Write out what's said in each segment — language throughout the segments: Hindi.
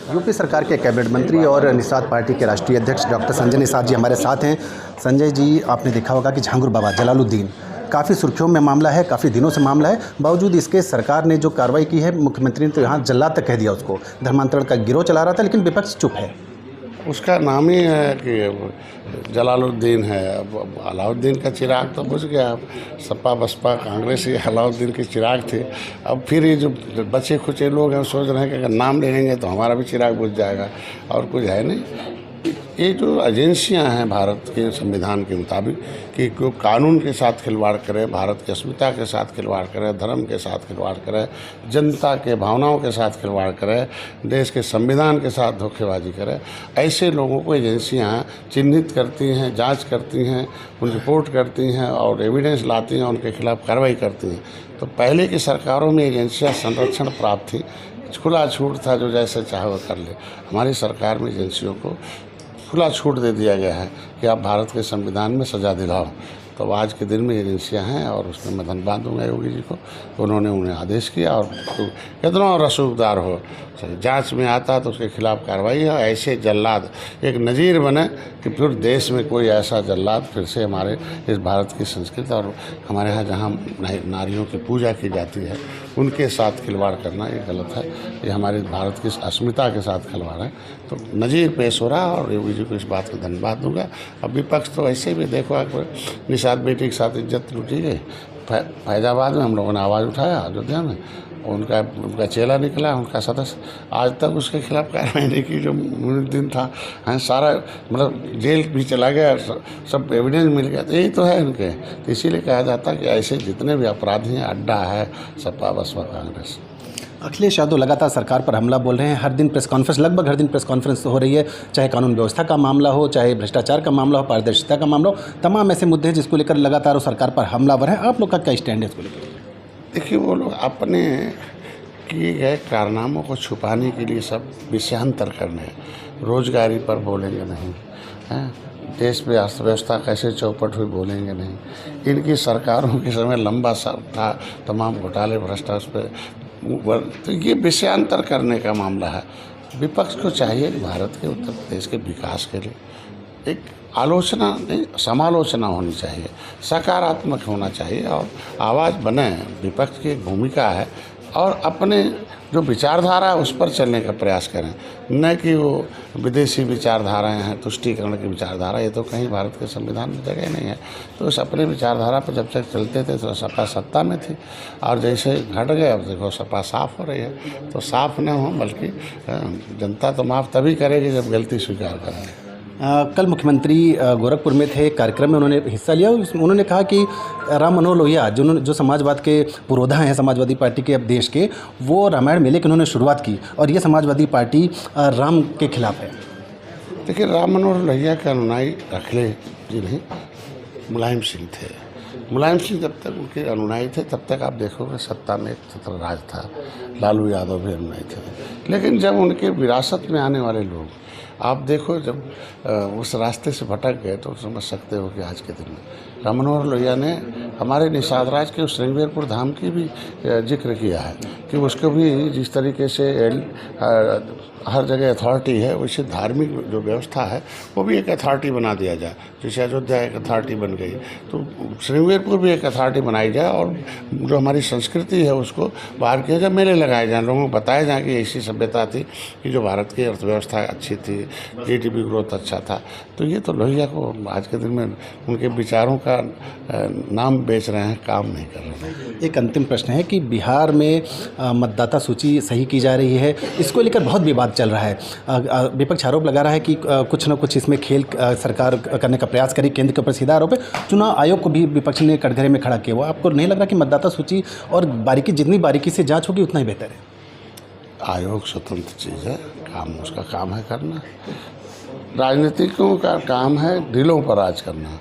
यूपी सरकार के कैबिनेट मंत्री और निषाद पार्टी के राष्ट्रीय अध्यक्ष डॉक्टर संजय निषाद जी हमारे साथ हैं। संजय जी, आपने देखा होगा कि झांगुर बाबा जलालुद्दीन काफ़ी सुर्खियों में मामला है, काफ़ी दिनों से मामला है। बावजूद इसके सरकार ने जो कार्रवाई की है, मुख्यमंत्री ने तो यहाँ जल्लाद तक कह दिया उसको। धर्मांतरण का गिरोह चला रहा था, लेकिन विपक्ष चुप है। उसका नाम ही है कि जलालुद्दीन है। अब अलाउद्दीन का चिराग तो बुझ गया। अब सपा बसपा कांग्रेस ही अलाउद्दीन के चिराग थे। अब फिर ये जो बचे खुचे लोग हैं सोच रहे हैं कि अगर नाम ले लेंगे तो हमारा भी चिराग बुझ जाएगा, और कुछ है नहीं। ये जो एजेंसियां हैं भारत के संविधान के मुताबिक कि कोई कानून के साथ खिलवाड़ करे, भारत की अस्मिता के साथ खिलवाड़ करे, धर्म के साथ खिलवाड़ करे, जनता के भावनाओं के साथ खिलवाड़ करे, देश के संविधान के साथ धोखेबाजी करे, ऐसे लोगों को एजेंसियां चिन्हित करती हैं, जांच करती हैं, उन रिपोर्ट करती हैं और एविडेंस लाती हैं, उनके खिलाफ कार्रवाई करती हैं। तो पहले की सरकारों में एजेंसियाँ संरक्षण प्राप्त थी, खुला छूट था, जो जैसे चाहे वो कर ले। हमारी सरकार में एजेंसियों को खुला छूट दे दिया गया है कि आप भारत के संविधान में सजा दिलाओ। तो आज के दिन में एजेंसियां हैं और उसमें मैं धन्यवाद दूंगा योगी जी को, उन्होंने उन्हें आदेश किया। और कितना रसूखदार हो, जांच में आता तो उसके खिलाफ कार्रवाई हो। ऐसे जल्लाद एक नज़ीर बने कि फिर देश में कोई ऐसा जल्लाद फिर से हमारे इस भारत की संस्कृति और हमारे यहाँ जहाँ नारियों की पूजा की जाती है उनके साथ खिलवाड़ करना ये गलत है। ये हमारे भारत की अस्मिता के साथ खिलवाड़ है। तो नज़ीर पेश हो रहा है और योगी जी को इस बात का धन्यवाद दूंगा। अब विपक्ष तो ऐसे भी देखो, निषाद बेटी के साथ इज्जत लूटी गई। फैजाबाद में हम लोगों ने आवाज़ उठाया, अयोध्या में उनका चेला निकला, उनका सदस्य, आज तक उसके खिलाफ कार्रवाई नहीं की। जो दिन था सारा मतलब जेल भी चला गया, सब एविडेंस मिल गया। तो यही तो है इनके। तो इसीलिए कहा जाता है कि ऐसे जितने भी अपराधी हैं अड्डा है सपा बसपा कांग्रेस। अखिलेश यादव लगातार सरकार पर हमला बोल रहे हैं। हर दिन प्रेस कॉन्फ्रेंस, लगभग हर दिन प्रेस कॉन्फ्रेंस हो रही है, चाहे कानून व्यवस्था का मामला हो, चाहे भ्रष्टाचार का मामला हो, पारदर्शिता का मामला हो, तमाम ऐसे मुद्दे हैं जिसको लेकर लगातार वो सरकार पर हमलावर है। आप लोग का क्या स्टैंड है इसको लेकर? देखिए, वो लोग अपने किए गए कारनामों को छुपाने के लिए सब विषयांतर करने हैं। रोजगारी पर बोलेंगे नहीं, देश में अर्थव्यवस्था कैसे चौपट हुई बोलेंगे नहीं। इनकी सरकारों के समय लंबा था, तमाम घोटाले भ्रष्टाचार पर, तो ये विषयांतर करने का मामला है। विपक्ष को चाहिए कि भारत के उत्तर प्रदेश के विकास के लिए एक आलोचना नहीं, समालोचना होनी चाहिए, सकारात्मक होना चाहिए और आवाज़ बने। विपक्ष की एक भूमिका है और अपने जो विचारधारा है उस पर चलने का प्रयास करें, न कि वो विदेशी विचारधाराएं हैं, तुष्टीकरण की विचारधारा। ये तो कहीं भारत के संविधान में जगह नहीं है। तो उस अपने विचारधारा पर जब तक चलते थे तो सपा सत्ता में थी, और जैसे घट गए अब देखो सपा साफ हो रही है। तो साफ न हो, बल्कि जनता तो माफ़ तभी करेगी जब गलती स्वीकार करेंगे। कल मुख्यमंत्री गोरखपुर में थे, कार्यक्रम में उन्होंने हिस्सा लिया। उन्होंने कहा कि राम मनोहर लोहिया जो समाजवाद के पुरोधा हैं, समाजवादी पार्टी के अब देश के, वो रामायण मेले की उन्होंने शुरुआत की और ये समाजवादी पार्टी राम के खिलाफ है। देखिए, राम मनोहर लोहिया के अनुयायी अखिलेश जी नहीं, मुलायम सिंह थे। मुलायम सिंह जब तक उनके अनुयायी थे तब तक आप देखोगे सत्ता में एक छत्र राज था। लालू यादव भी अनुयायी थे। लेकिन जब उनके विरासत में आने वाले लोग, आप देखो, जब उस रास्ते से भटक गए तो समझ सकते हो कि आज के दिन में राम मनोहर लोहिया ने हमारे निषाद राज के उस श्रृंगेरपुर धाम की भी जिक्र किया है कि उसको भी जिस तरीके से हर जगह अथॉरिटी है, वैसे धार्मिक जो व्यवस्था है वो भी एक अथॉरिटी बना दिया जाए। जैसे अयोध्या एक अथॉरिटी बन गई, तो श्रृंगेरपुर भी एक अथॉरिटी बनाई जाए और जो हमारी संस्कृति है उसको बाहर किया जाए, मेले लगाए जाए, लोगों को बताया जाए कि ऐसी सभ्यता थी कि जो भारत की अर्थव्यवस्था अच्छी थी, जीडीपी ग्रोथ अच्छा था। तो ये तो लोहिया को आज के दिन में उनके विचारों का नाम बेच रहे हैं, काम नहीं कर रहे हैं। एक अंतिम प्रश्न है कि बिहार में मतदाता सूची सही की जा रही है, इसको लेकर बहुत विवाद चल रहा है। विपक्ष आरोप लगा रहा है कि कुछ न कुछ इसमें खेल सरकार करने का प्रयास करी। केंद्र के ऊपर सीधा आरोप है। चुनाव आयोग को भी विपक्ष ने कटघरे में खड़ा किया। वो आपको नहीं लग रहा कि मतदाता सूची और जितनी बारीकी से जांच होगी उतना ही बेहतर है? आयोग स्वतंत्र चीज़ है, काम उसका काम है करना। राजनीतिकों का काम है दिलों पर राज करना।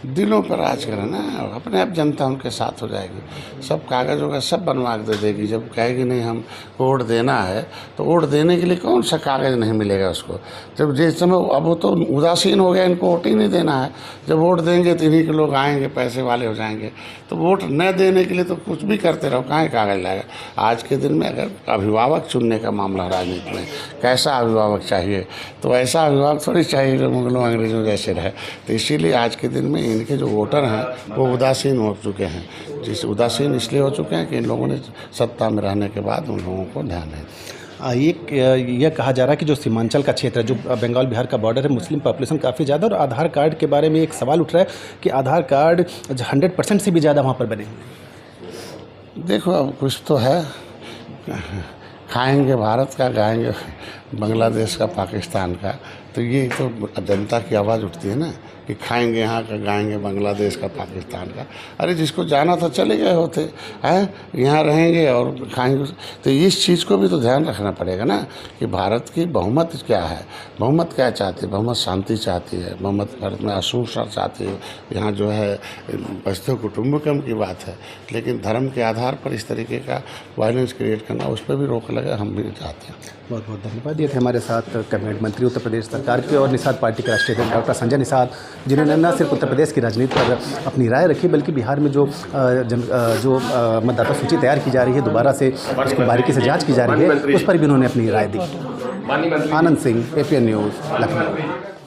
दिलों पर राज करे ना, अपने आप जनता उनके साथ हो जाएगी। सब कागज़ होगा सब बनवा के दे देगी। जब कहेगी नहीं हम वोट देना है तो वोट देने के लिए कौन सा कागज़ नहीं मिलेगा उसको। जब जिस समय अब वो तो उदासीन हो गया, इनको वोट ही नहीं देना है। जब वोट देंगे तो इन्हीं के लोग आएंगे, पैसे वाले हो जाएंगे। तो वोट न देने के लिए तो कुछ भी करते रहो, कहाँ कागज़ लाएगा। आज के दिन में अगर अभिभावक चुनने का मामला राजनीति में, कैसा अभिभावक चाहिए, तो ऐसा अभिभावक थोड़ी चाहिए जो मुगलों अंग्रेजों जैसे रहे। तो इसीलिए आज के दिन में इनके जो वोटर हैं वो उदासीन हो चुके हैं। जिस उदासीन इसलिए हो चुके हैं कि इन लोगों ने सत्ता में रहने के बाद उन लोगों को ध्यान नहीं। यह कहा जा रहा है कि जो सीमांचल का क्षेत्र है, जो बंगाल बिहार का बॉर्डर है, मुस्लिम पॉपुलेशन काफ़ी ज़्यादा, और आधार कार्ड के बारे में एक सवाल उठ रहा है कि आधार कार्ड 100% से भी ज़्यादा वहाँ पर बने हुए। देखो अब कुछ तो है, खाएंगे भारत का, गाएंगे बांग्लादेश का, पाकिस्तान का। तो ये तो जनता की आवाज़ उठती है ना कि खाएंगे यहाँ का, गाएंगे बांग्लादेश का, पाकिस्तान का। अरे जिसको जाना था चले गए होते हैं, यहाँ रहेंगे और खाएंगे। तो इस चीज़ को भी तो ध्यान रखना पड़ेगा ना कि भारत की बहुमत क्या है। बहुमत क्या चाहती है? बहुमत शांति चाहती है। बहुमत भारत में असूसा चाहती है। यहाँ जो है बस्तु कुटुम्बकम की बात है, लेकिन धर्म के आधार पर इस तरीके का वायलेंस क्रिएट करना, उस पर भी रोक लगे, हम भी चाहते हैं। बहुत बहुत धन्यवाद। ये थे हमारे साथ कैबिनेट मंत्री उत्तर प्रदेश सरकार के और निषाद पार्टी के राष्ट्रीय अध्यक्ष डॉक्टर संजय निषाद, जिन्होंने न सिर्फ उत्तर प्रदेश की राजनीति पर अपनी राय रखी, बल्कि बिहार में जो मतदाता सूची तैयार की जा रही है, दोबारा से उसकी बारीकी से जांच की जा रही है, उस पर भी उन्होंने अपनी राय दी। Anand Singh, APN news, Lucknow.